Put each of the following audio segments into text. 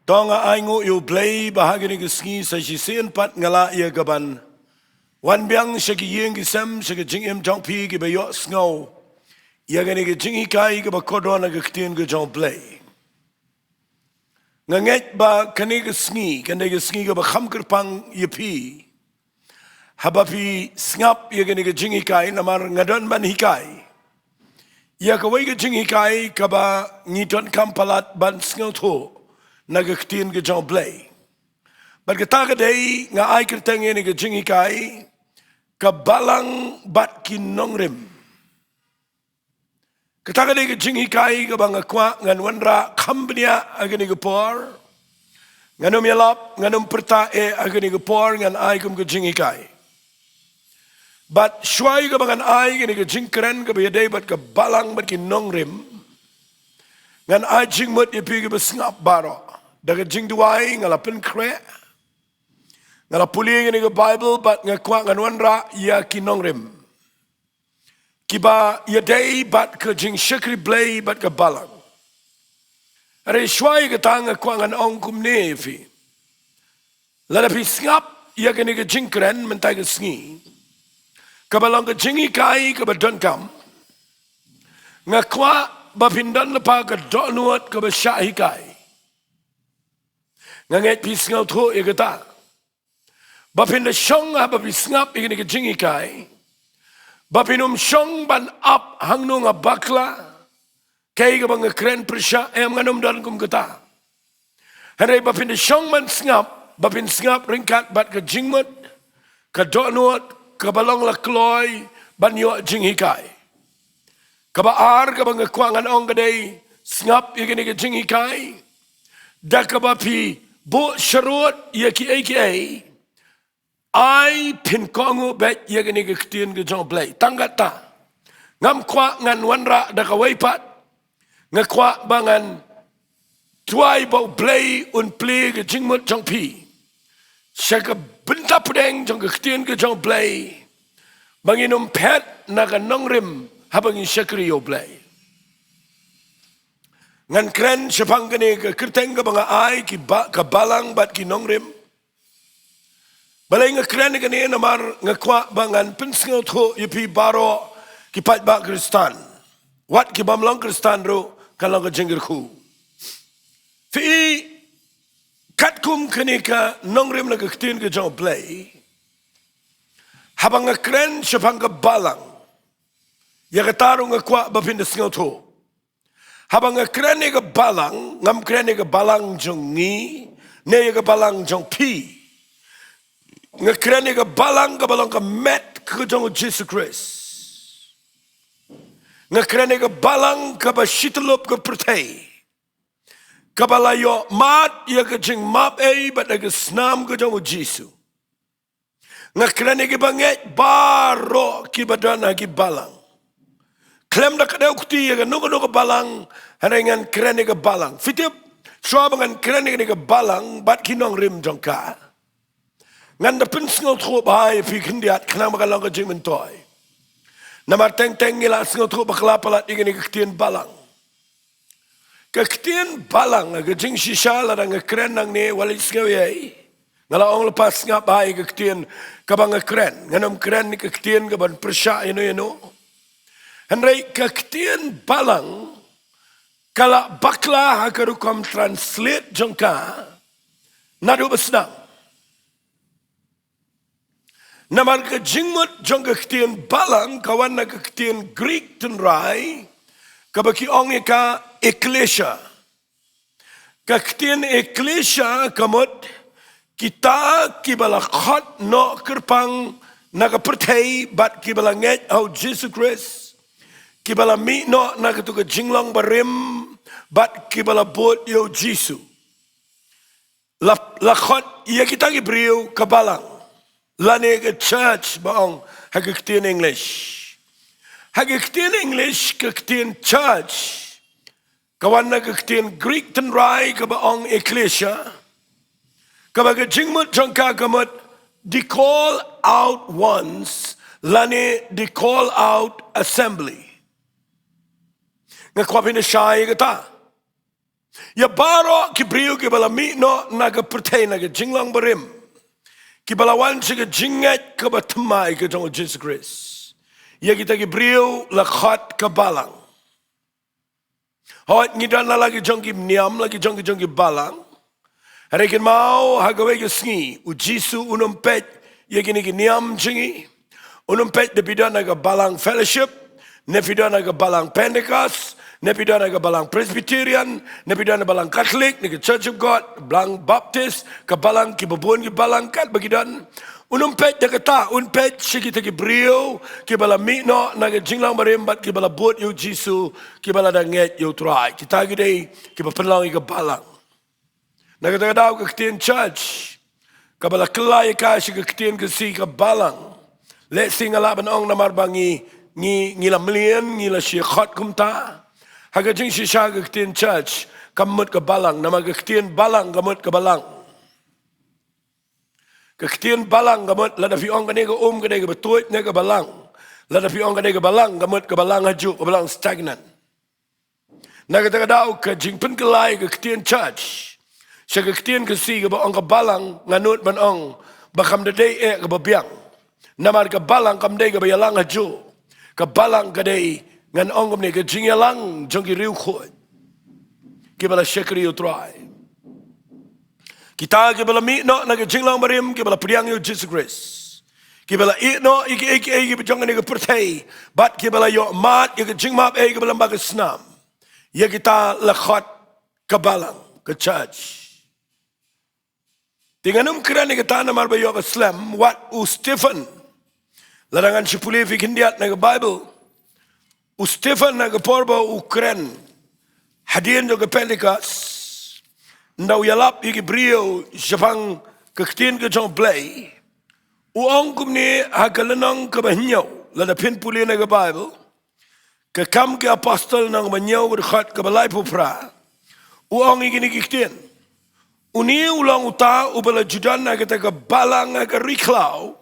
Tonga aingu U Blei bahagi ni Sngi sa sisian pat ngala ia gaban. Wan biang shaki yeng gisam shaki jingim jong pi ki bayo snow. Ia gani ki jingi kai ki ba kodona ki Ktien U Blei. Nganget ba kani ki Sngi, kani ki Sngi ki ba kham kerpang ia pi. Habapi ngap ia gani ki jingi kai namar ngadon ban hikai. Ia kawai ki jingi kai ka ba ngiton kampalat ban sngaw tho. Naga Ktien U Blei. But kata kadai nga ai kerteng ni ke jingi kai ka Balang bat ki NONGRIM. Kata kadai ke jingi kai ka bang kwa ngan wanra kambnia agani ke por. Nganum yalap nganum perta agani ke por ngan ai kum ke jingi kai. But shwai ka bangan ai ni ke jingkren ka bayadai bat ka Balang bat ki NONGRIM. Ngan ai jingmut ipi ke besngap baro. Daga Jingduwai ngalapin kre. Ngalapuli ni ke Bible bat ngakwa nganwanra ya ki NONGRIM. Kiba ya day bat ke jingkyrkhu Blei bat ke Balang. Are shwai ke tang ngakwa ngan ong kum nefi. Lalapi ngap ya ke ni ke jingkren mentai ke Sngi. Kabalong ke jingi kai ke badon kam. Ngakwa bapindan lepa ke donuat ke besyahi kai. Nganget pisngau tho ia kata. Bapin da syong haba pisngap ikini ke jingi kai. Bapinum syong ban ap hangne nga bakla. Kay ka bang kren persya nganum dan kum kata. Henry bapin da syong ban ngap. Bapin ngap ringkat bat ke jingmut. Ke donut. Ke balong lakloy. Ban yo jingi kai. Kabaar ka bang kuangan ong kadai. Ngap ikini ke jingi kai. Dakabapi. Bo syarut ia ki ai pin kongu bet ia gani ke Ktien U Blei tanggat ta ngam kwa ngan wanra da ka waipat ngakwa bangan tuai bo Blei un pli ke jingmut jong pi syaka Bynta pedeng jong ke Ktien U Blei banginum pet na ka NONGRIM habang Shillong U Blei. Ngan kren sepang kini ke kerteng ke banga ai ki Balang bat ki NONGRIM. Balai ngakren kini namar ngakwa bangan pensngau tho yupi baro ki pat ba Kristan. Wat ki bamlang Kristan ro kalau ke jingkyrkhu. Fi katkum kini ke NONGRIM na ke Ktien U Blei. Habang ngakren sepang ke Balang. Ya kataru ngakwa bapin desngau tho. Habang ngekrene ke Balang, ngam krene ke Balang jong ngi, ne ke Balang jong pi. Ngekrene ke Balang ke met ke jong Jesus Christ. Ngekrene ke Balang ke basitelup ke pertai. Kabalayo mat ya ke jing map bat ke snam ke jong Jesus. Ngekrene ke banget baro ki badana ki Balang. Klem dak ada ukti ya nuko Balang harengan keren ke Balang. Fitip swa bangan keren ke Balang bat ki NONGRIM jongka. Ngan da pensngau tho bahai fi kindiat kena makalang ke jing mentoy. Namar teng ngila sngau tho bakla palat ingin ke Ktien Balang. Ke Ktien Balang ke jing shisha la dang keren nang ne wali sngau yai. Ngala ong lepas ngap bahai ke Ktien kabang keren. Nganum keren ni ke Ktien ke ban persya ino. Henry ke Ktien Balang kala bakla hakarukam translate jongka nadu besnang. Namar ke jingmut jong ke Ktien Balang kawan na ke Ktien Greek tenrai kabaki ong ka Ecclesia. Ke Ktien Ecclesia kamut kita kibala khot no kerpang naga pertai bat kibala nget au Jesus Christ. Kibala mi no na ketuka jinglong barim bat kibala bot yo Jisu. Lakhot iya kita ki brio ke Balang. Lane ke church baong hake Ktien English. Hake Ktien English ke Ktien church. Kawan na ke Ktien Greek tenrai ke baong Ecclesia. Kabaga jingmut jongka kamut di call out once. Lane di call out assembly. Ngakwapin na siya kata. Ya baro ki brio ki bala mi no naga pertain naga jinglang berim. Ki bala wan siga jinget ke batemai ke jong Jesus Christ. Ya kita ki brio la khat ke balang. Hot ngidan lagi jong ki niam lagi jong ki balang. Rekin mau hagawe ke Sngi u Jisu unumpet ya gini ki niam jingi. Unumpet de bidan naga balang fellowship, ne bidan naga balang Pentecost. Nepidana ke Balang Presbyterian, nepidana Balang Catholic, ne ke Church of God, Balang Baptist, ke Balang ki babon ki Balang kat bagidan. Unumpet de kata, unpet sikita ki brio, ki bala mino na ke jinglang barimbat ki bala bot yu Jisu, ki bala danget yu try. Kita gede ki bapelang ke Balang. Na ke daw ke Ktien Church, ke bala kelai ka si ke Ktien ke si ke Balang. Let's sing alaban ong namar bangi ngila melian ngila si khot kumta. Haga jing si syaga Ktien Church kamut ke Balang nama ke Ktien Balang kamut ke Balang. Ke Ktien Balang kamut lada fi ong kane ke kane ke betuit ne ke Balang. Lada fi ong kane ke Balang kamut ke Balang haju ke Balang stagnan. Na ke daw ke jing pen kelai ke Ktien Church. Syaga Ktien ke si ke ong ke Balang nganut ban ong bakam de day ke babiang. Nama ke Balang kam day ke bayalang haju. Ke Balang ke day ngan ongom ni ke jingialang jong ki riu khoi ki bala shekri utrai kita ki bala mi no na ke jinglang barim ki bala priang yu Jesus Christ ki bala i no iki jong ni ke pertai bat ki bala yo mat ki jingmap ki bala ba ke snam ya kita lakhot ke Balang ke church tinganum kran ni kita na mar ba yo ke slam what u Stephen larangan sipuli fi kindiat na ke Bible Stephen na porba Ukren hadian do ke Pentecost ndau yalap iki brio japang ke Ktien U Blei uong kumni hagalanong ke banyaw lada pin puli na ke Bible ke kam ke apostol nang banyaw ke khat ke balai pupra uong iki ni Ktien uni ulang uta ubala judan na ke Balang na ke Riklau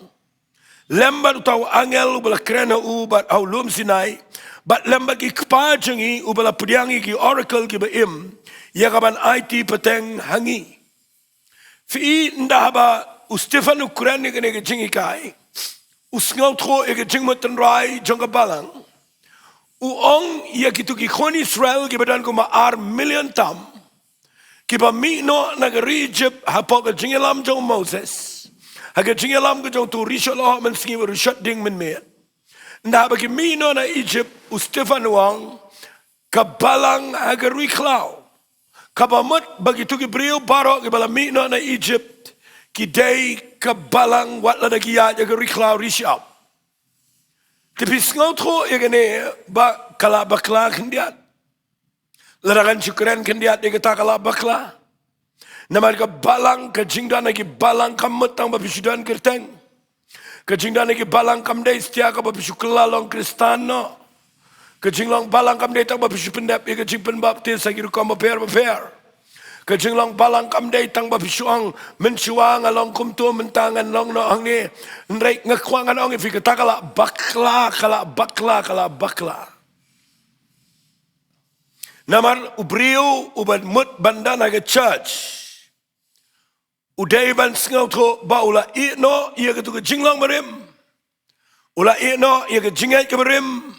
lembat utau angel ubala krena ubat au lum Sinai But lembat ki kepajangi ubala pediangi ki oracle ki baim ya kaban IT peteng hangi. Fi ndahaba Stephen Ukraine ke ne jingi kai. Usngau tro ke jingmoten rai jongka Balang. Uong ya kitu ki khoni Israel ki badan ko maar million tam. Ki ba mi no na Egypt hapok ke jingilam jong Moses. Ha ke jingilam ke jong tu Shillong men Sngi rushat ding men me. Nah bagi mino na Egypt Stephen wang ke Balang agarui klau kabamut bagi tu ki brio barok ke bala mino na Egypt ki day ke Balang wat lada ki ya agarui klau rishap tapi ngau tro ya gane ba kala bakla kendiat laragan syukran kendiat dia kata kala bakla nama ke Balang ke jingdan lagi Balang kamut tang babisudan kerteng Kejingdan lagi Balang kamdai setia ke babisu kelalong Kristano. Kejinglang Balang kamdai tang babisu pendap ya kejing penbaptis lagi rukam baper. Kejinglang Balang kamdai tang babisu ang mensuang along kumtu mentangan long no hangne. Nrek ngekwangan ong ifi kata kala bakla. Namar ubriu ubat mut bandana ke church. Udai ban sengau tu baula no ia ke tu ke jinglang berim. Ula no ia ke jingat ke berim.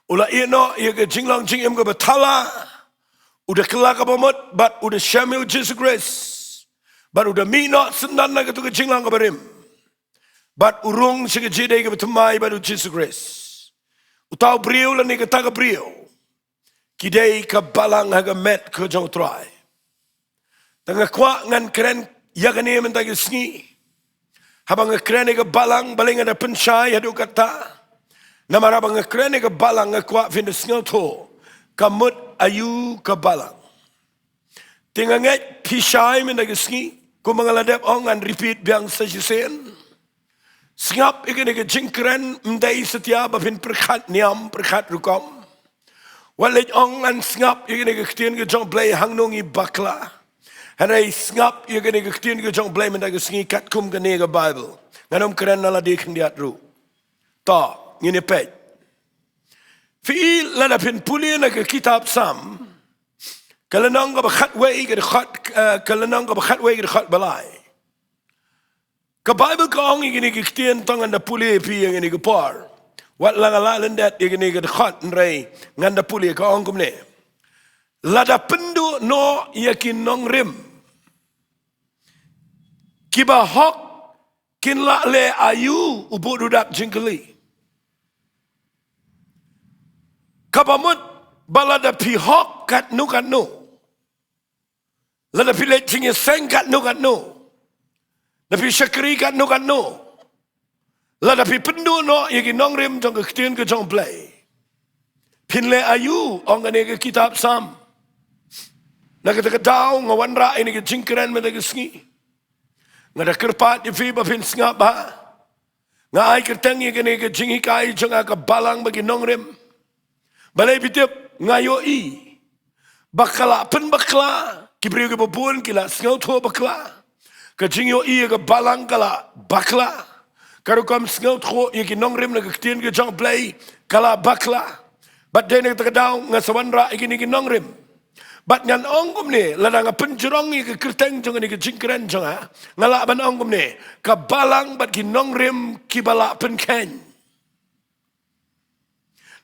Ula no ia ke jinglang jingim ke betala. Udah kelak ke bomot bat udah syamil Jesus Christ. Bat udah minot sendan ke tu ke jinglang ke berim. Bat urung sekejidai ke betemai bat Jesus Christ. Utau brio lah ni ke tak ke brio. Kidai ke Balang haga met ke jauh try. Tengah kuat ngan keren ya kan ia mentagi Sngi. Habang ngekrene ke Balang baling ada pensyai hadu kata. Nama habang ngekrene ke Balang ngekuat fin Sngi tu kamut ayu ke Balang. Tinggal nget pisai mentagi Sngi ku mengaladap ongan repeat biang sejisen. Singap ikene ke jingkren mendai setia bafin perkat niam perkat rukom. Walit ongan singap ikene ke Ktien U Blei hangnungi bakla. Harai sngap ia kene ke Ktien U Blei mendaga Sngi kat kum kene ke Bible. Nganom keren nala di kendiat ru. Ta ngini pet. Fi lada pin puli na ke kitab Sam. Kalanong ka bakhat way ka dekat kalanong ka bakhat way ka dekat balai. Ka Bible ka ong igini Ktien tangan da puli pi yang ini ka par. Wat lang alalan dat igini ka dekat nrai nganda puli ka ong kumne. Lada pendu no yakin nongrim. Kiba hok kin la le ayu ubu dudak jingkeli. Kabamut balada pi hok kat nu. Lada pi le jingiaseng kat nu. Lada pi syakri kat nu. Lada pi pendu no yakin nongrim jong Ktien U Blei. Pin le ayu ong ane ke kitab Sam. Nakata daw ngawan ra ini ke jingkren me ke Sngi. Ngada kerpat di fi ba pin Snga ba. Nga ai kerteng ye kene ke jingikai jong ka Balang bagi nongrim. Balai pitip ngayo i. Bakala pen bakla kibriu ke babun kila Sngautho bakla. Ka jingyo i ke Balang kala bakla. Karo kam Sngautho ye ke nongrim na ke Ktien U Blei kala bakla. Bat dene takadaw nga sawanra ikini ke nongrim. Bat ngan ongkum ni ladang penjerong ni ke kerteng jong ni ke jingkren jong ha ngala ban ongkum ni ka Balang bat ki nongrim ki bala penken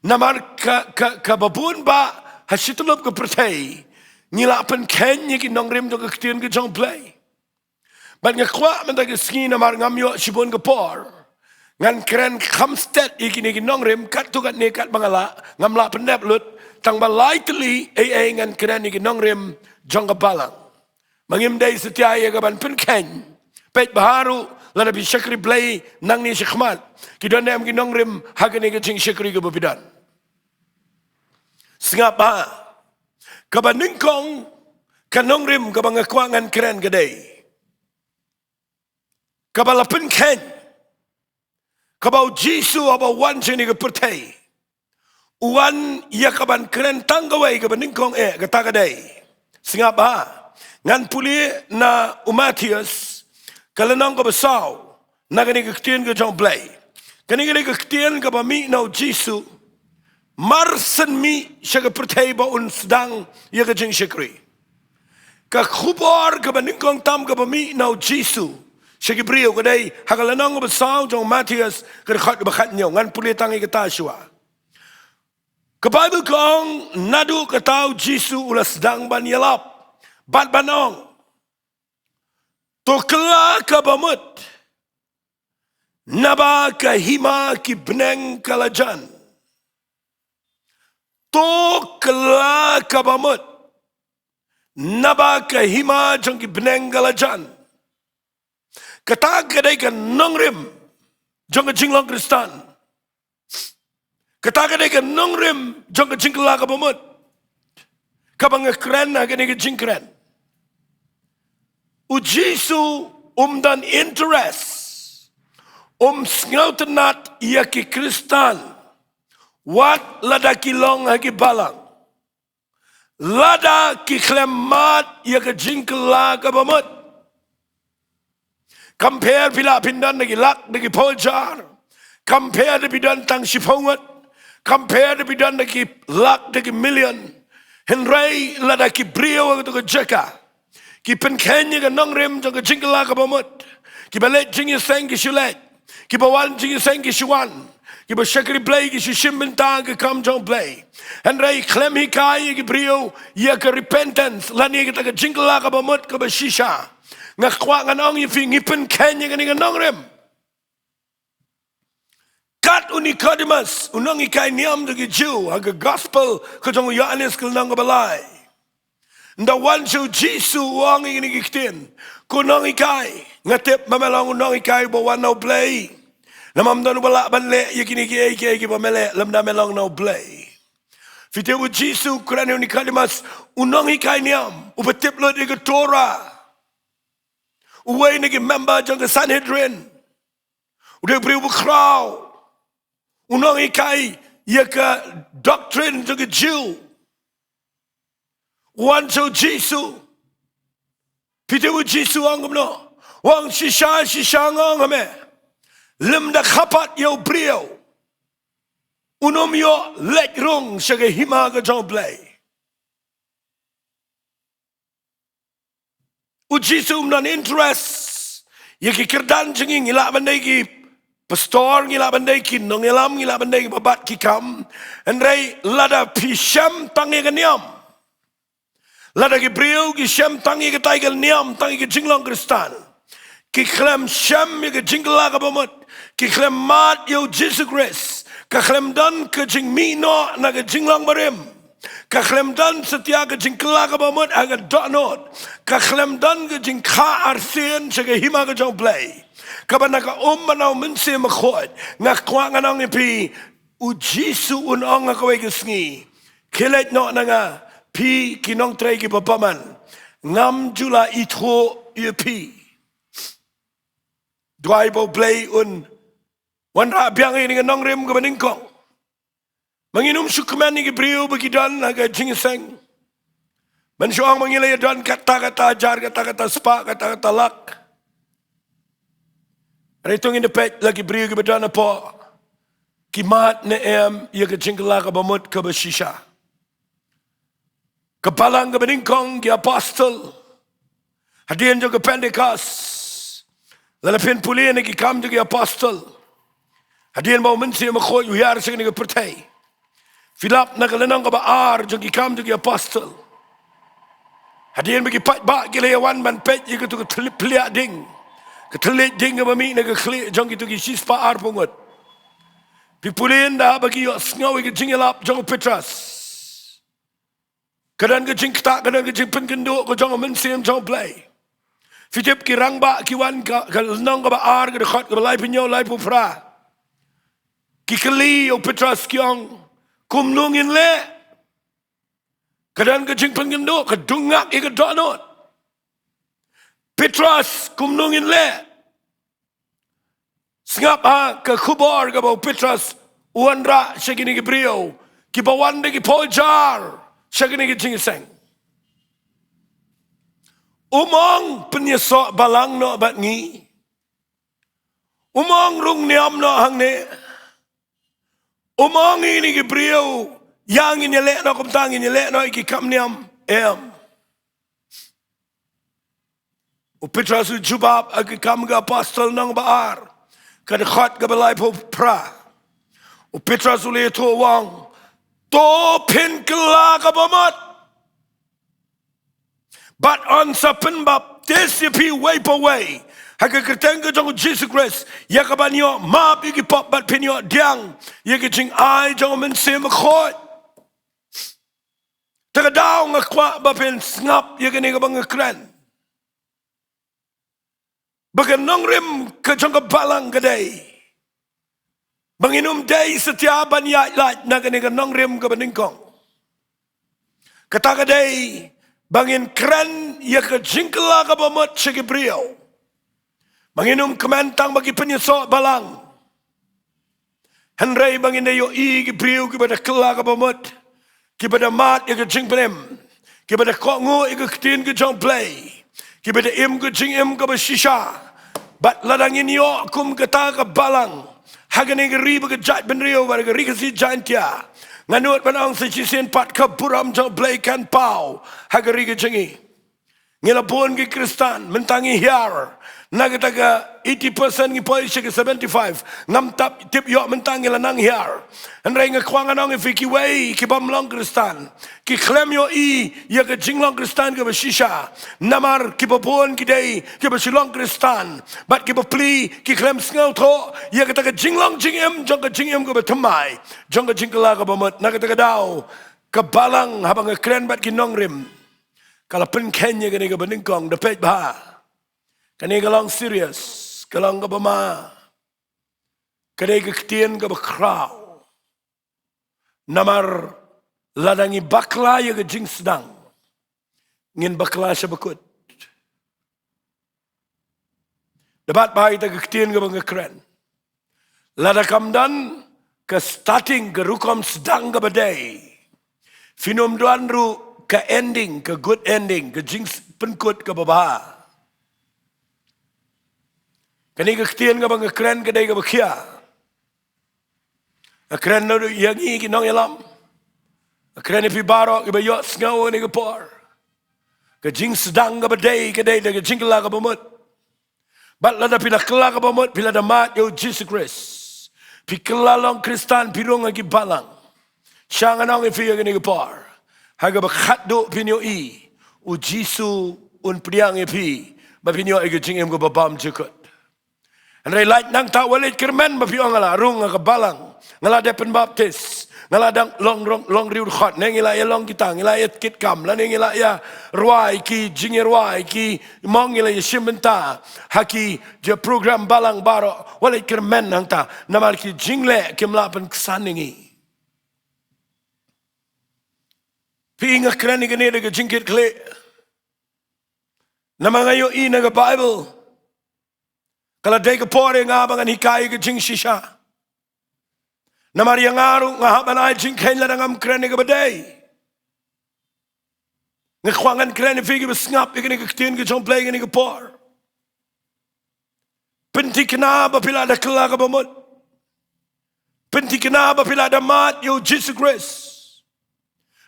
namar ka babun ba hasitulop ke pertai ngila penken ni ki nongrim jong ke Ktien U Blei bat ngakwa man ke Sngi namar ngamyo sibon ke por ngan keren khamstet ikini ki nongrim kat tu kat ni kat bangala ngamla pendep lut tang balai teli ngan keren ni nongrim jong ka Balang. Mangimdai setia ya kaban penken. Pet baharu lada bi syakri Blei nang ni syakmat. Kidon nem ki nongrim hagani ke jing syakri ke babidan. Sengapa kaban ningkong ka nongrim kabang ngakwangan keren kedai. Kabala penken. Kabau Jisu aba wan sini ke pertai. Uwan ia kaban keren tanggawai kaban ningkong kata kadai. Sengapa ngan puli na umatius kalanong ka basaw na kani ka Ktien U Blei. Kani ka Ktien ka bami na Jisu marsen mi siya ka pertai ba un sedang ia ka jing syakri. Ka khubor ka ningkong tam ka bami na Jisu siya ki brio kadai hakalanong ka basaw jong umatius ka dekat bakat nyo ngan puli tangi kata syua. Ke Bible kong nadu ketau Jisu ulas sedang ban yalap. Bat banong. Tokla ke bamut. Naba ke hima ki beneng kalajan. Tokla ke bamut. Naba ke hima jong ki beneng kalajan. Kata kedai ke nongrim. Jong ke jinglong Kristan. Katakan dia nongrim jong ke jingkla ka bamut. Kabang keren na kene ke jingkren. Ujisu dan interest. Snautenat ia ki Kristan. Wat lada kilong hagi Balang. Lada ki klemat ia ke jingkla ka bamut. Compare pila pindan nagi lak nagi poljar. Compare bidan tang sipongat. Compare the bidan ki lak de million. Henry lada ki brio to Jaka. Ki penkenya ka nongrim to jingla ka bamut. Ki balet jingiaseng ki shulet. Ki bawan jingiaseng ki shuwan. Ki ba syakri Blei ki shim Bynta ki kam jong Blei. Henry klem hi kai ki brio ya ka repentance lani ka jingla ka bamut ka ba shisha. Ngakwa nganong yi ngipen kenya ka nongrim. Kat unikodimas unang ikai niam de Jew aga gospel kajong Yohanes kelnang balai. Nda wan so Jisu wang ini Ktien kunang ikai ngatep mamelang unang ikai bawa no Blei. Namam don bala banle yakini ki pamele lamda melang no Blei. Fiteu Jisu kuran unikodimas unang ikai niam upetip lo de Torah. Uway nagi member jong Sanhedrin. Udah beri crowd. Unang ikai ia ka doctrine to the Jew. Wan so Jisu. Pitewu Jisu angum no. Wang shisha ngam me. Lem da kapat yo brio. Unom yo lek rong siya hima ka jong Blei. Jisu non interest. Yaki kerdan jengi ngilak bandai ki pastor ngilak bandai ki nongelam ngilak bandai ki babat ki kam. Andrai lada pisham tangi kaniam. Lada ki brio ki sham tangi ki taigal niam tangi ki jinglong kristan. Ki klem sham ki jingla ka bamut. Ki klem mat yo Jisu Christ. Ka klem dan ke jing mino na ke jinglong barim. Ka klem dan setia ke jing kela ka bamut aga donot. Ka klem dan ke jing ka arsian sege hima ke jong blei. Ka bana ka manau mense makhot. Ngak kwa nganong ipi u Jisu unong ka we ke Sngi. Kilet no na nga pi kinong trai ki papaman. Ngam jula itho pi. Dwai bo blei un wan ra biang ini ke nongrim ke beningkong. Menginum sukuman ni ke brio bagi dan aga jingiaseng. Mensuang mengilai dan kata-kata ajar, kata-kata spa, kata-kata lak. Ritung ini pek lagi brio ke bedan apa. Kimat ne ia ke jingkla ke bamut ke besisha. Ke Balang ke beningkong ke apostol. Hadian juga Pentekas. Lalapin pulih ni ke kam juga apostol. Hadian mau mensi makhoi uyar sing ni ke pertai. Filap na kalenang ka baar jong ikam jong apostol. Hadian bagi pat ba gilayawan man pet ye tu kelia ding. Ketelit ding ka mami na kli jong itu ki sis paar pungut. Pipulin dah bagi yo sngawi ke jingilap jong Petras. Kadang ke jing tak kadang ke jing kynduh ko jong mensi jong blei. Fitip ki rangba ki wan ka kalenang ka baar ke dekat ke balai pinyo lai pufra. Ki kli yo Petras kiong kumnungin le. Kadang ke jing kynduh kedungak ke donot. Petras kumnungin le. Sengap ha ke kubor ke bau Petras uanra segini ke brio. Ki bawan de ki pojar segini ke jingiaseng. Umong penyesok balang no bat ngi. Umong rung niam no hangne. Umong ini ke brio yang ini lek no kumtang ini lek no iki kam niam Petras jubab agi kam ga apostol nang baar kad khat ga balai po pra Petras ule to wang to pin kala ga bamat but on sapen bap this pi wipe away haka ketenga jong Jesus Christ ya ka banyo map igi pop bat pinyo diang ya ke jing ai jong men sim khot ta daw nga kwa ba pen snap ya ke ni ga bang kran bagan nongrim ke jong Balang kedai banginum day setia ban ya lat na ke ni ga nongrim ke beningkong kata kedai bangin kran ya ke jingkla ka bamat segi brio manginum kementang bagi penyesok Balang. Henry bangin yo i brio kepada kelak ka bamat. Kepada mat ya ke jing penem. Kepada kongo ya ke Ktien U Blei. Kepada ke jing ke besisha. Bat ladangin yo kum kata ke Balang. Hagane ke ri ke jat benrio bar ke ri ke si Jaintia. Nganut panang sejisen pat ke buram U Blei kan pau. Hagari ke jingi. Ngilapun ke Kristan mentangi hiar. Nagataga 80% ngipoi ke 75 ngam tap tip yo mentang nang hiar anrai ngakwangan ang fiki wei ki bamlong Kristan ki klem yo i ya ke jinglong Kristan ke besisha namar ki babon ki dei ki Shillong Kristan bat ki bapli ki klem sngaw tho ya ke jinglong jingem jong ke jingem ke betamai jong ke jingkla ke bamot nagataga daw ke Balang habang kren bat ki nongrim kala pen Kenya ke ni ke beningkong dapet ba kani galang serius, galang ka bama, kani Ktien ka bakraw, namar ladangi bakla ya ka jing sedang, ngin bakla siya bakut. Dapat bahay ta Ktien ka mga kren, ladakamdan ka starting ka rukom sedang ka baday, finumduan ru ka ending, ka good ending, ka jing penkut ka babaha. Kani Ktien ka bang kren kadai ka bakia. Kren no yangi ki nong elam. Kren pi baro ki bayo sngaw ni ka por. Ke jing sedang ke badai ke dai ke jing kelak ke bamut. Bat lada pila kelak ke bamut pila da mat yo Jesus Christ. Pi kelalong Kristan pirong agi balang. Syang anong ifi ke ni ke par. Haga bakhat do pinyo i. U Jisu un priang ipi. Ba pinyo ke jing em ke babam jekut. Andai light nang tak walit kermen ba pinyo ngala rung ke balang. Ngala depen baptis. Ngaladang long riu khot ne ngila ya long kita ngila ya kit kam la ne ngila ya ruai ki jingiaroh ki mong ngila ya Bynta haki je program balang baro wala kermen nang ta namal ki jingle ki mlapen ksanningi pinga krani gane de jingkyrkhu namangayo ina ga Bible kala de ga pore nga bangan hikai ga jing shisha Namari yang aru ngahaban ay jing Khynnah dangam krene ke badai. Ngakwangan krene figi besngap ikini ke Ktien U Blei ikini ke por. Penti kenapa bila ada kelak ke bamut. Penti kenapa bila ada mat yo Jesus Christ.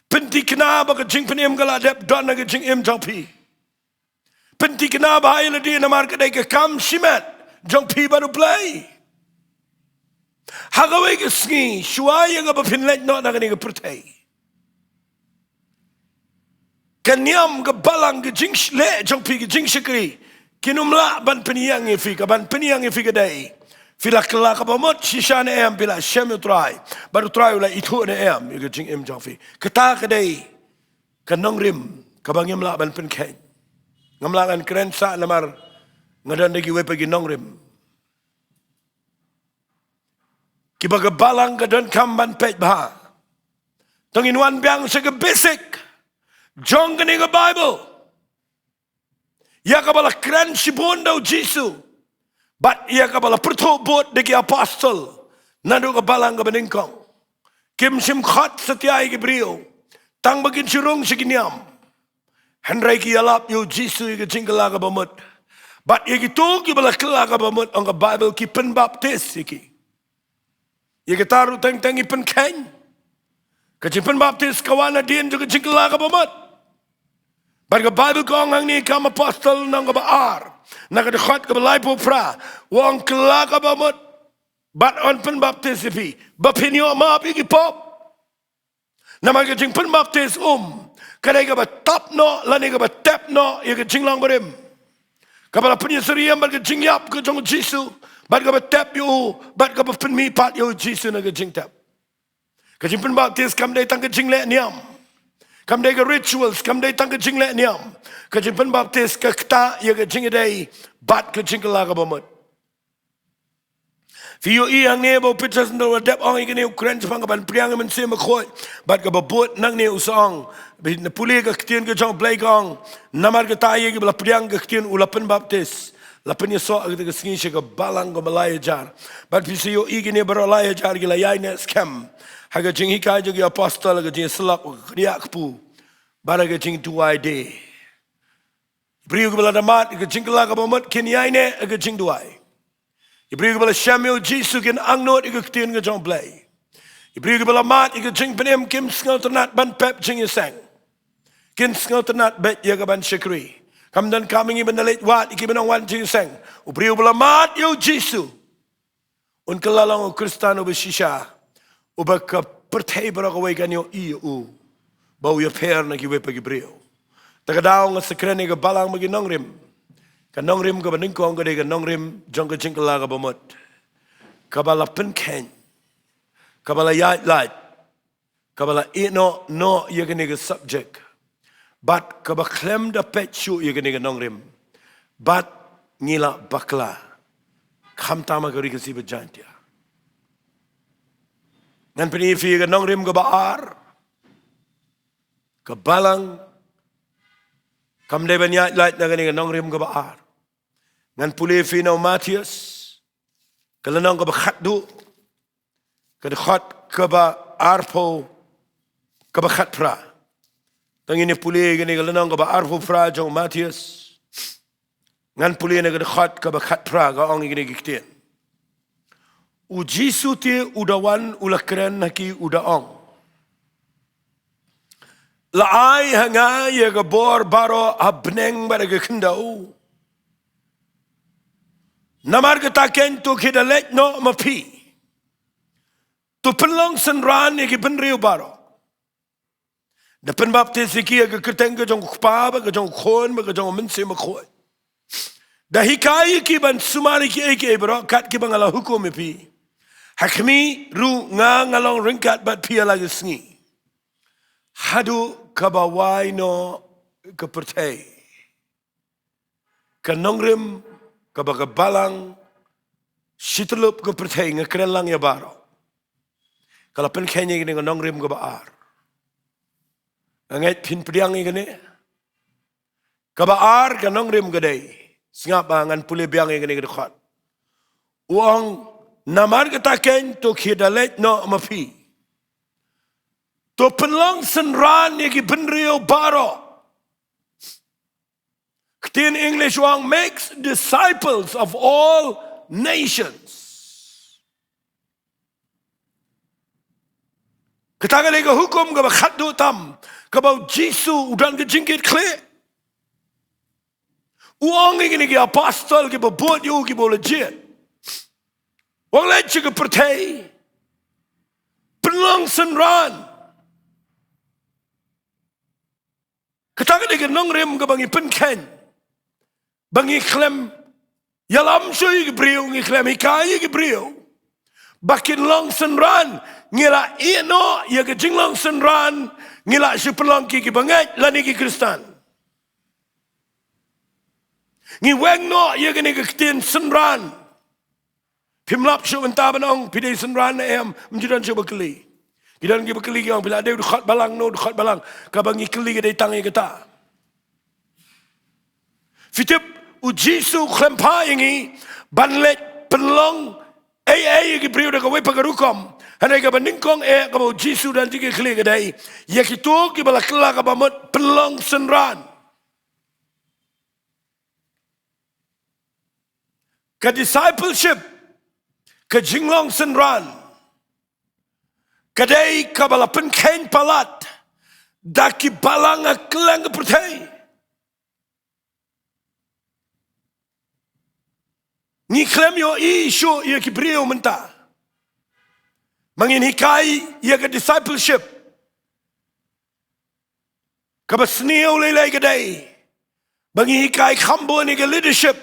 Penti kenapa ke jing penim kala dep don ke jing im jong pi. Penti kenapa ay ladi namar kedai ke kam shimat jong pi baru Blei. Hagaway ke Sngi, shuaya ga bapinlet no na kani ga purtay. Kanyam ga balang ga jingshle jong pi ga jingshikri. Kinumla ban peniyang ifika ban peniyang ifika day. Fila kala ka bamot shisha na em bila shemu try. Baru try ula itu na em ga jing em jong fi. Kata ka day ka nongrim ka bangim la ban penken. Ngamlangan keren sa namar ngadan dagi we pagi nongrim. Kibaga balang ka don kamban pet bah. Tongin wan biang sa basic. Jong kani ka Bible. Ya ka bala kran shibon daw Jisu. But ya ka bala perto bot degi apostol. Nado ka balang ka beningkong. Kim sim khat setiai ki brio. Tang bagin surung si kinyam. Henry ki alap yo Jisu ka jingala ka bamut. But ya ki to ki bala kala ka bamut ang ka Bible ki pen baptis iki. Ya kitaru teng ipen keng. Kajipen baptis kawana din juga jingkla ka bamat. Barga Bible ko ang ni kam apostol nang kabaar. Nakadekhat ka balay po pra. Wang kla ka bamat. Bat on pen baptis ipi. Bapinyo ma pigi pop. Namag jingpen baptis Kadai ka ba tap no. Lani ka ba tap no. Ya ka jinglang barim. Kapala penyeserian barga jingiap ka jong Jisu. Bat ka ba tap yo, bat ka ba penmi pat yo Jisu na ka jing tap. Ka jing pen baptis kam day tang ka jing le niam. Kam day ka rituals kam day tang ka jing le niam. Ka jing pen baptis ka kta ya ka jing day bat ka jing la ka ba mot. Fiyo ang ne bo pitchas ndo dep ong ikini ukren sa pangaban priang men se makhoy. Bat ka ba bot nang ne usong. Na puli ka Ktien U Blei gong. Namar ka tayo ka bala priang ka Ktien ulapen baptis. Lapan so agak Sngi siya balang ko malaya jar. But pisiyo igini baralaya jar gila yay na scam. Haga jing hikay jogi apostol haga Jingiasyllok kriakpu. Bara haga Jowai de. Ibriyo ko bala damat haga jingkala ka bamot kin yay na haga Jingduwai. Ibriyo ko bala Samuel Jisu kin angnot haga Ktien U Blei. Ibriyo ko bala mat haga jing penim kim sngal ternat ban pep Jingiaseng. Kin sngal ternat bet yaga ban shikri. Kamdan kami ngi benalit wat iki benang wan Jingiaseng. Ubriu belamat yo Jisu. Un kalalang o Kristano besisha. Ubaka pertay bara ka way kanyo iyo. Bau ya per na kiwe pagi brio. Tagadaw nga sakrene ka balang magi nongrim. Ka nongrim ka baningkong ka de ka nongrim jong ka jingkala ka bamot. Kabala penken. Kabala yat light. Kabala ino no yagani ka subject. Bat kabaklem da petsu ya gani nongrim. Bat ngila bakla. Kam tama kari kasi ba Jaintia. Ngan pinifi ya nongrim kabaar. Kabalang. Kam de banyat light na gani nongrim kabaar. Ngan pulifi na Matius. Kalanang kabakhatdu. Kadakhat kabaarpo. Kabakhat pra. Tangini puli gani galanang ka ba arfo fra jong Matius. Ngan puli na gadakhat ka ba khat pra ka ong gini giktin. U Jisu ti udawan ulakren na ki udaong. Laai hanga ya gabor baro abneng pada ke kynduh. Namar ketaken tu kidalet no mapi. Tu penlong senran ya ki penriu baro. Depan baptis iki ya ke keteng ke jong kupaba ke jong khon ke jong mense makhoi. Dah hikai ki ban sumari ki eke baro kat ki bangala hukum pi. Hakmi ru ngalong ringkat bat pia lagi Sngi. Hadu kabawai no kepertai. Ke Nongrim ke Balang situlup kepertai ngekeren lang ya baro. Kalau pen Khynnah ini Nongrim ke baar. Angat pin pediang ini. Ke baar ke Nongrim ke day. Singap angan pulih biang ini ke dekat. Uang namar ketaken tu kidalet no mapi. Tu penlang senran yang benrio baro. Ktien English wang makes disciples of all nations. Katakan lagi hukum ke khadu tam ke bau Jisu udan ke jingkyrkhu. Uang ini ke apostol ke buat you ke boleh jet. Wang lain juga pertai. Penlang senran. Katakan lagi Nongrim ke bangi penken. Bangi klem. Yalam sui ke beriu. Ngi klem hikai ke beriu. Bakin lang senran. Ngila ino. Ya ke jing lang senran. Ngila si penlang ki bangat. Lani ki Kristan. Ngi weng no. Ya ke ni ke ktien senran. Pimlap syuk entah benong, pidai senran em, menjidan syuk berkeli. Kidan ki berkeli ki orang, bila ada dekat balang, no dekat balang, kabangi keli ke dari tangi kita. Fitip ujisu klempa ini, banlet penlong, ki beriu dekat wei pagarukom, hanai ka bandingkong ka ujisu dan tiga keli ke dari, ya kitu ki bala kelak ka bamut penlong senran. Ka discipleship, ke jinglong senran. Kadai kabalapan kain palat. Daki balang kelang pertai. Ni klem yo isu ia ki beriu mentah. Mangin hikai ia ke discipleship. Kabasniu lelai kadai. Bangi hikai kambo ni ke leadership.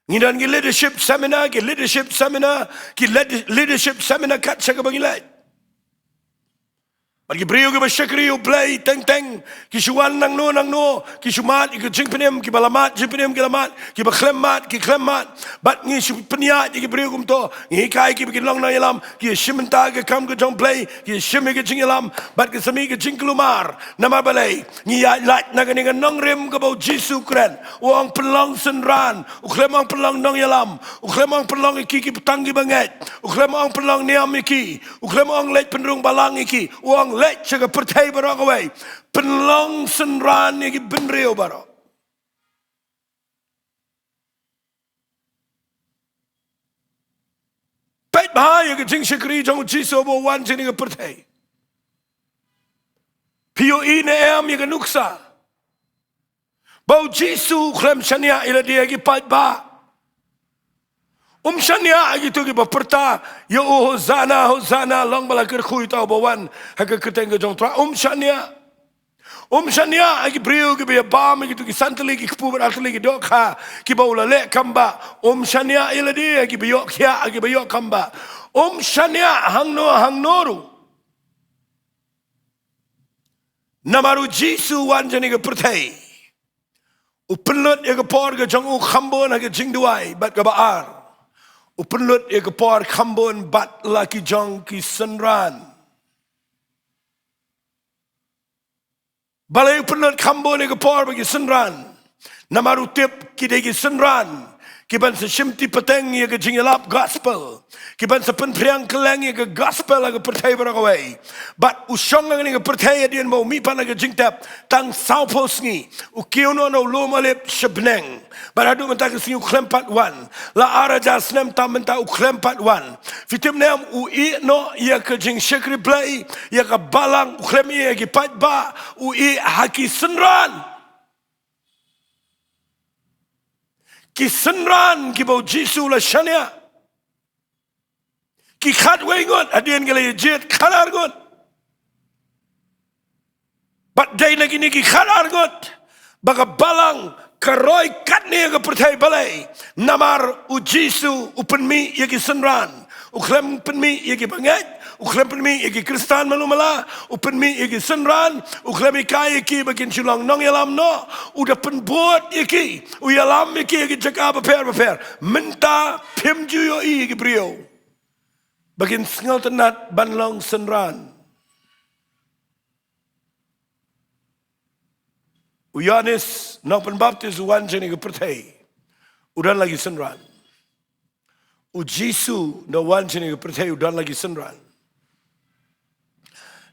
Ngidan ki leadership seminar kat syaka bangilat. Bagi beriu ke Ri-Bhoi U Blei teng ki syuan nang no ki syumat ki jingpenem ki balamat jingpenem ki lamat ki baklemat ki klemat bat ngi peniat ki beriu kum to ngi kai ki bikin long nang yalam ki shimenta ke kam ke jong Blei ki shime ke jingialam bat ke semi ke jingklumar nama balai ngi ya lat na ke Nongrim ke bau Jisu kren uang pelong senran u klemang pelong nang yalam u klemang pelong ki petanggi banget u klemang pelong niam iki u klemang let penrung balang iki uang let jaga pertai barang away penlong senran yang benrio barang pet bahaya ke jingkyrkhu jong Jisu bo wan jini ke pertai POE ne em yang nuksa bau Jisu klem shania ila dia ki pat ba shania gitu ki baperta ya hozana long bala kyrkhu tau bawan haka keteng ke jong tra shania agi beriu ki be bam gitu ki santali ki kpu atli ki dokha ki baula le kamba shania ila dia ki beyok kya agi beyok kamba shania hangnoru namaru Jisu wan jani ke pertai upelut ya ke por ke jong khambon ke Jingduwai bat ke baar upenlut ya kepor kambon bat laki jong ki senran. Balai upenlut kambon ya kepor bagi senran. Nama rutip ki degi senran. Kiban sa shimti pateng ya ke jingilap gospel. Kiban sa penpriang keleng ya ke gospel aga percaya berakawai. But usong ang nga percaya diyan mo mipan aga jingtap tang saupo sngi. Ukiuno no lumalip shabneng. Baradu menta ke singu klempat wan. La ara jasnem tam menta uklempat wan. Fitim nem ui no ya ke jing shekri Blei ya ke Balang uklem ya ke patba ui haki senran. Ki senran ki bau Jisu la shania. Ki khatwe ngot adien gele jet khalar ngot. But day lagi ni ki khalar ngot. Baga Balang karoi katni ga percaya balai. Namar u Jisu upenmi ya ki senran. Uklem penmi ya ki banget. Uklem penmi ya ki Kristan malumala. Upenmi ya ki senran. Uklem ikai ya ki bakin Shillong nong yalam no. Udah penbuat ya ki. Uyalam ya ki Jaka beper. Minta pimju yo ya ki brio. Bakin sengal tenat banlong senran. Uyanis nong penbaptis uwan jeni ke pertai. Udan lagi senran. Ujisu no wan jeni ke pertai udan lagi senran.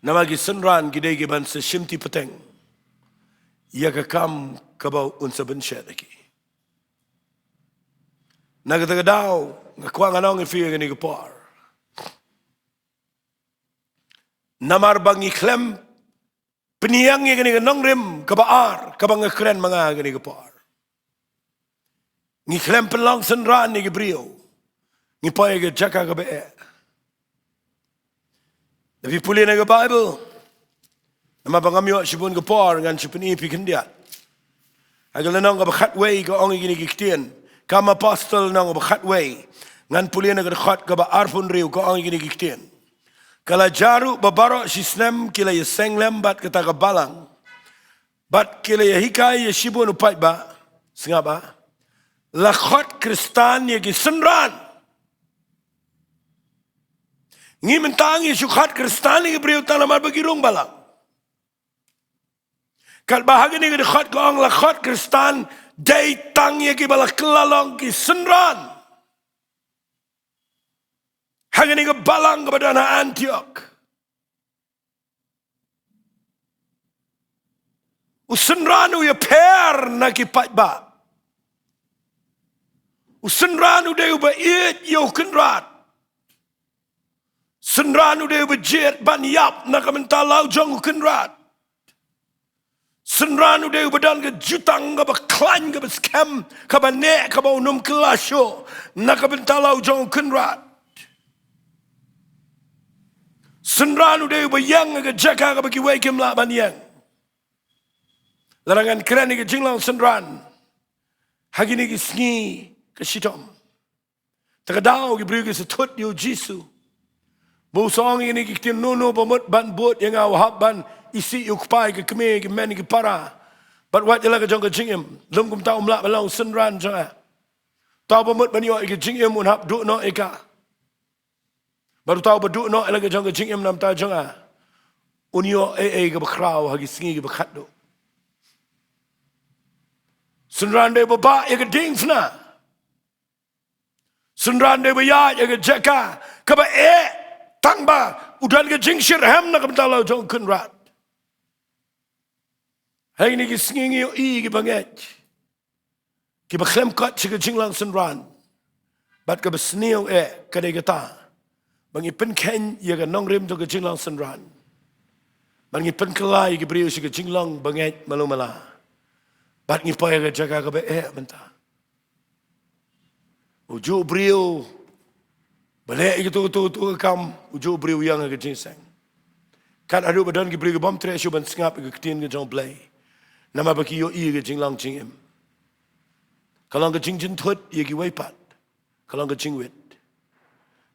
Nama lagi senran gidai giban seshimti peteng. Ia kekam kabau unsa bensyat lagi. Nagatagadaw ngakwang anong ifiya gani kapar. Namar bang iklem peniyang yang gani nongrim kabaar kabang ngekren mga gani kapar. Ngiklem penlang senran ni gibriyo. Ngipay ga Jaka kabe. Tapi pulih na Bible. Nama bangamyo sibun kapar ngan sipeni pikendiat. Agal nang ga khatway ga ong gini Ktien. Kama apostol nang ga khatway ngan pulih na ga khat ga arfun riu ga ong gini Ktien. Kala jaru babaro sisnem kila yaseng lembat kata ga Balang. Bat kila yahikai yasibun upai ba. Sengaba. Lakhat Kristan yagi senran. Ngi mentangi sukhat Kristan ni beriu tanamar bagi rong Balang. Kat bahagi ni khat gong la khat Kristan day tang ye ki balak kelalong ki senran. Hagi ni Balang kepada na Antioch. Usenran u ye per na ki patba. Usenran u de ba it yo kenrat. Senran udah berjet ban yap nak mentalau jong kenrat. Senran udah berdan ke jutang ke berklan ke berskam ke bernek ke berunum kelasyo nak mentalau jong kenrat. Senran udah beryang ke Jaka ke berkiwai kemlak ban yang. Larangan keren ke jinglang senran. Hagi ni ke Sngi ke Shillong. Terkadau ke beri ke setut yu Jisu. Bosong ini kita nono pemut ban bot yang awak ban isi ukpai ke keme ke meni ke para. But what jelah ke jong ke jingim. Lum kum tahu melak belau senran jangan. Tahu pemut ban yo ke jingim un hap duk no eka. Baru tahu berduk no lagi jong ke jingim nam tahu jangan. Unyo ke berkrau hagi Sngi ke berkhatdo. Senran de baba ya ke ding fna. Senran de bayat ya ke Jaka. Kaba tangba udan ke jingshir ham nak bentalau jong kenrat. Hai ni ki Sngi yo i ki banget. Ki baklem kat ke jinglang senran. Bat ke besniu kadai kata. Bangi pen ken ya ke nongrim to ke jinglang senran. Bangi pen kelai ki beriu ke jinglang banget malumala. Bat ngi paya ke Jaka ke benta. Uju beriu balik itu kam ujuk beri uyang ke Jingiaseng. Kan ada badan ke beri ke bom tre ban sengap ke Ktien U Blei. Nama bagi yo i ke jinglang jingim. Kalau ke jingjin tut ye ki waipat. Kalau ke jingwit.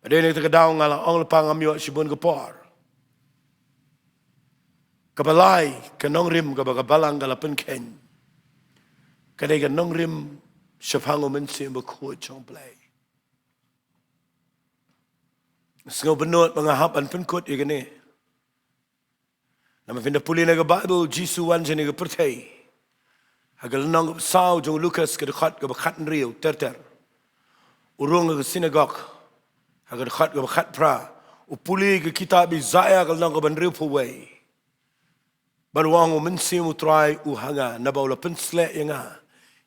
Ada ni terkadau ngala ong lepang amyo sibun ke por. Ke balai ke nongrim ke Balang ke lapen ken. Kadai ke nongrim syafhangu mensi berkuat jong Blei. Sengau benut mengahapan penkut ya kene. Nama finda pulih naga Bible Jisu wan jeni ke pertai. Hagal nang sau jong Lukas ke dekat ke bekat riu ter. urung ke sinagog agar khat ke khat pra upuli ke kitab Isaiah ke nang ke ban Ri-Bhoi baruang mensi mutrai uhanga na baula pensle yanga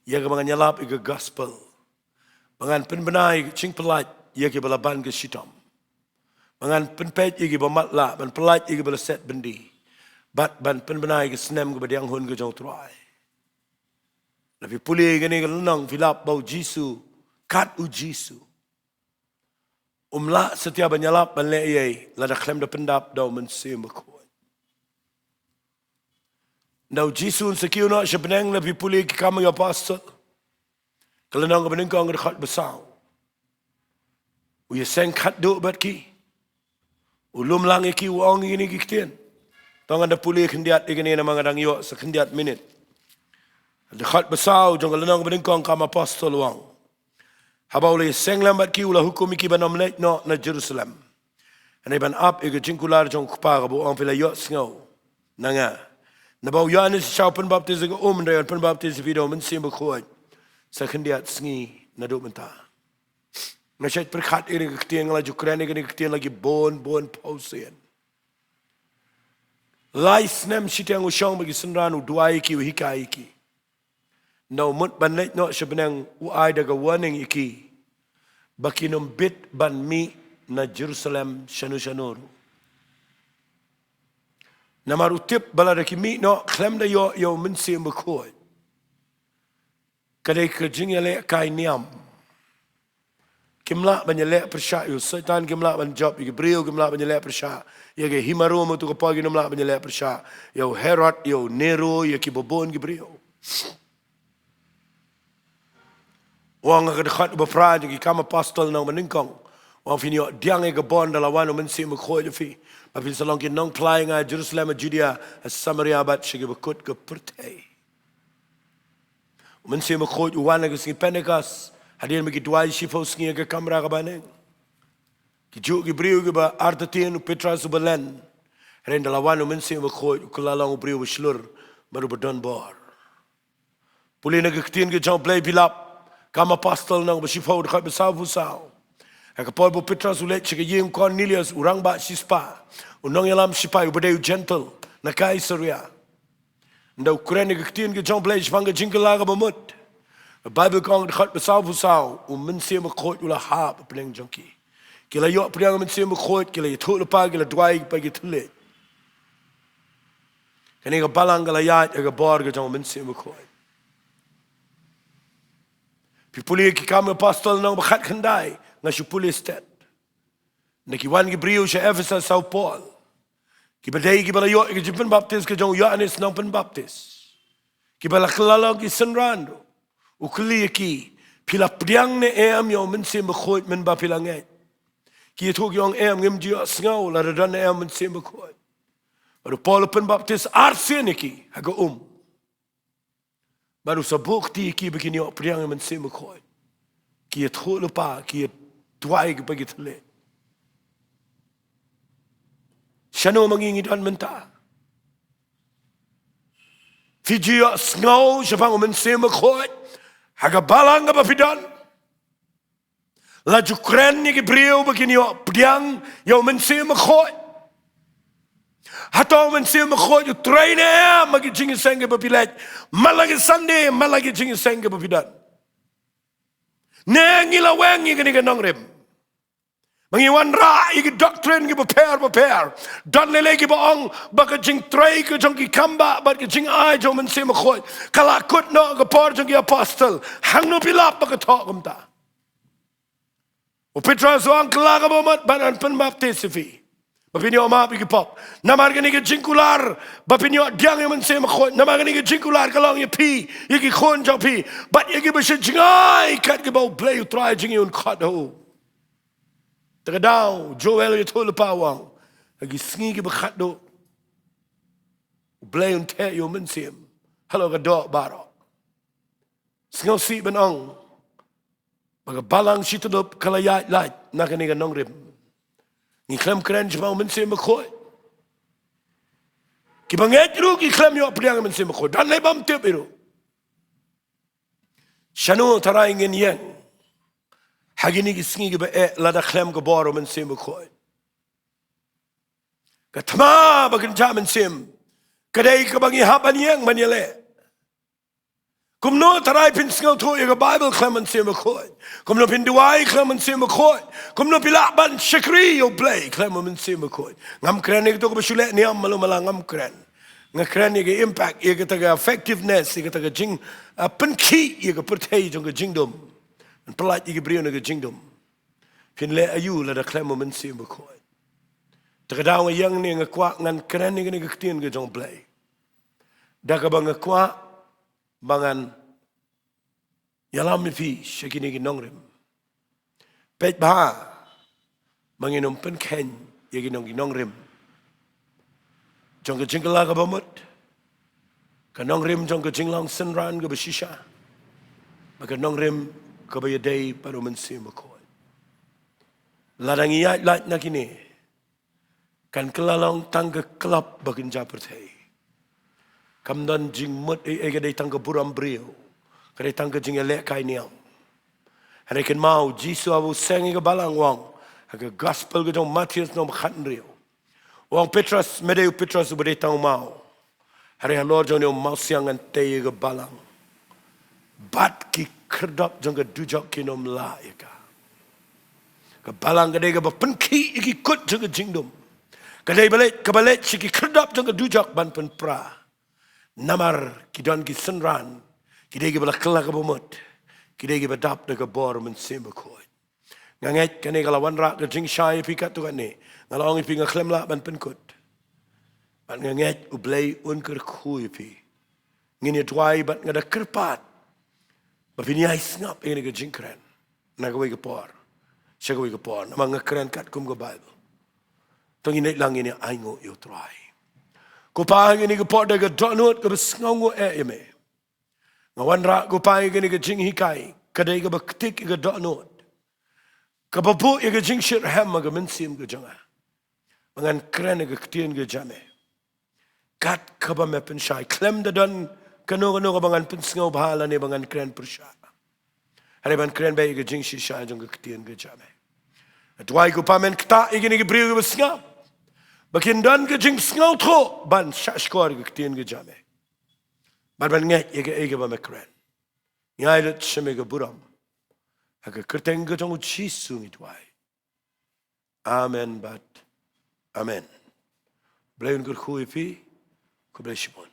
ya ke manganyalap ke gospel mangan penbenai cing pelat ya ke balaban ke sitam mangan penpet ya ke bamatla ban pelat ya ke balaset bendi bat ban penbenai ke senem ke badiang hun ke jong trai lebih puli ke ni ke nang filap bau Jisu kat u Jisu umla setiap banyalap ban le ye lada klem da pendap dau mensi mekoi dau Jisu sekiu no sebeneng lebih puli ke kamu ya pastor kalau nang ke benengkong ke khat besau u ye seng khat do bat ki ulum lang ki uang ini ki ktien tong ada puli kendiat ikini nama ngadang yo sekendiat minit ada khat besau jong kalau nang ke benengkong kama pastor luang habau le seng lambat ki ulah hukum ki banam le no na Jerusalem ane ban up ege jingkular jong kupa bo ang pila yo sngo nanga na bau Yohanes chau pen baptis ege ndai pen baptis video men sim khoi sekendiat Sngi na do Bynta na chat perkhat ege ktien la Ukraine ege ktien lagi bon pausen lai snem sitang usong bagi senran u duai ki u hikai ki no mut ban le no sebenang u ai daga warning iki bakinom bit ban mi na Jerusalem shanu namaru tip balada ki mi no klem da yo mensi mbakoi kadai ke jingiale kai niam kimla banyale persha yo setan kimla ban job ki brio kimla banyale persha ye ge himaru mo tu ko pagi nomla banyale persha yo Herod yo Nero ye ki bobon ki brio wang agak dekat berperang jadi kama pastor nang meningkong wang finio diang ke bon dalam wanu mensi mekoi lefi tapi selong ki nong flying a Jerusalem Judea Samaria bat sigi bekut ke pertai mensi mekoi wan ke sing Pentecost hadir megi Jowai shifo Sngi ke kamera ke baneng ki juk ki brio ke ba artatien Petrus belen ren dalam wanu mensi mekoi kelalang brio beslur baru berdonbor puli nak Ktien ke Jong Blei bilap kama pastor nang bersifau dekat besau-besau. Kapal bu Petrus ulet cik yim Cornelius urang ba sispa. Unang yalam sipai ubadai gentle na Kaisaria. Nda Ukraine ke Ktien ke Jong Blei sepangga jingkyrkhu bamut. Bible kong dekat besau-besau mensi mekot ulah hap peneng jongki. Kila yok peneng mensi mekot kila itu lepa kila duai pagi tulit. Kini ke Balang kala yat ke bor ke Jong mensi mekot. Pipuli ki kami pastor nang bakat kendai ngasu pulis stat. Nakiwan ki brio sa Ephesus Sao Paul. Ki badai ki balayo ki jipen baptis ke Jong Yohanes nang pen baptis. Ki bala kelala ki senrando. Ukli ki pila priang ne em yo mensim bekhoit men ba pila ngai. Ki thuk yong em ngem jio sngaw la redan em mensim bekhoit. Baru Paul pen baptis arsen ki haga baru sabukti ki begini ok priang mensim bekhoit. Ki thuk lupa ki tuai ki bagi tele. Shano mangingidan menta. Fijio sngaw syapang mensim bekhoit. Haga balang apa pidan? Laju keren ni ki brio begini ok priang yo mensim bekhoit. Hatau mensim bekhoit yo trainer magi jingiaseng ke bapilat. Malagi Sunday malagi jingiaseng ke bapidan. Nengila wengi kini ke nongrim. Mengiwan ra iki doctrine ki prepare. Dan lele ki baong baka jing tray ke jong ki kamba bat ki jing ai jong mensim bekhoit. Kala kut no ke por jong ki apostle. Hang no pilap baka tok kumta. O Petrus wang kelaga bomat banan pen baptis fi. Bapinyo ma pi pop. Namar gani ke jingkular bapinyo diang yang mense makot. Namar gani ke jingkular kalong ye pi ye ki khon jong pi. Bat ye ki bese jingai kat ke bau blei try jingi un khat ho. Tergadau Jowai ye tol pawang. Lagi Sngi ki bekhat do. Blei un te yo mense. Hello gadok barok. Sngaw si benong. Baga balang situp kalayat light nakani ke nongrim. Ni klem keren jepang mensim bekhoit. Ki banget ru ki klem yo priang mensim bekhoit. Dan lebam tip itu. Shanu tara ingin yen. Hagini ki sngi ba lada klem ka boro men sim khoi. Ka thama ba kan ja men sim. Kadai ka bangi haban yang man yele. Kum no tarai pin sngo to ye ka Bible klem men sim khoi. Kum no pin duai klem men sim khoi. Kum no pilak ban Shakri U Blei klem men sim khoi. Ngam kren ni to ko besule ni am malu malang ngam kren. Ngakren ye ka impact ye ka ta effectiveness ye ka ta jing pen ki ye ka pertai jong ka jingdom. En pelat ye ka brio na ka jingdom. Pin le ayu la da klem men sim khoi. Terkadang yang ni ngakwa ngan keren ni kena Ktien U Blei. Dah kabang ngakwa bangan yalam mipi syakini ki nongrim. Pet bah manginum pen ken ye ki nongrim. Jong ke jingla ka bamut. Ka nongrim jong ke jinglang senran ka besisha. Maka nongrim ka bayadai paru mensi makoi. Ladang iyat lat nakini. Kan kelalong tangga kelap bakin japertai. Kamdan jing mut kadai tangga buram brio. Kadai tangga jing elek kai niam. Hari kan mau jisu awu sengi ke balang wang. Aga gospel ke jong Matius nom khan rio. Wang Petrus medeu Petrus ubadai tang mau. Hari halor jong niom mau siang antei ke balang. Bat ki kerdap jong ke dujak kinom la ika. Ke balang kadai ke bapenki iki kut jong ke jingdom. Kadai balik kebalit siki kedap jang kedujak ban pen pra. Namar kidon ki senran. Kidai ki bala kelak ke bumut. Kidai ki badap de ke bor men sembakoi. Nganget kene kalawan rak ke jing syai pikat tu kan ni. Ngalong ipi ngaklem lak ban pen kut. Ban nganget U Blei kynduh ipi. Ngini tuai bat ngada kerpat. Bapini ai snap ini ke jing keren. Nagawai ke por. Syagawai ke por. Nama ngakeren kat kum ke Bible. Tong ini lang ini aingo yo try. Ko pa ini ke pot de ke donut ke besngongo yeme. Ngawan ra ko pa ini ke jing hikai, kadai ke bektik ke donut. Ke babu ke jing shir ham ke mensim ke janga. Mangan keren ke Ktien ke jame. Kat ke ba me pensyai klem de don kano ke bangan pensngau bahala ni bangan keren persya. Hari ban keren baik ke jing shisha jong ke Ktien ke jame. Tuai ko pa men kta ini ke brio ke besngau. Bakin dan ke jing sngau tho ban syashkor ke Ktien ke jame. Ban nget ye ke ege ba mekren. Ngai let sheme ke buram. Ha ke kerteng ke jong chisu ngi tuai. Amen bat. Amen. Blei kynduh ipi ku blei shimon.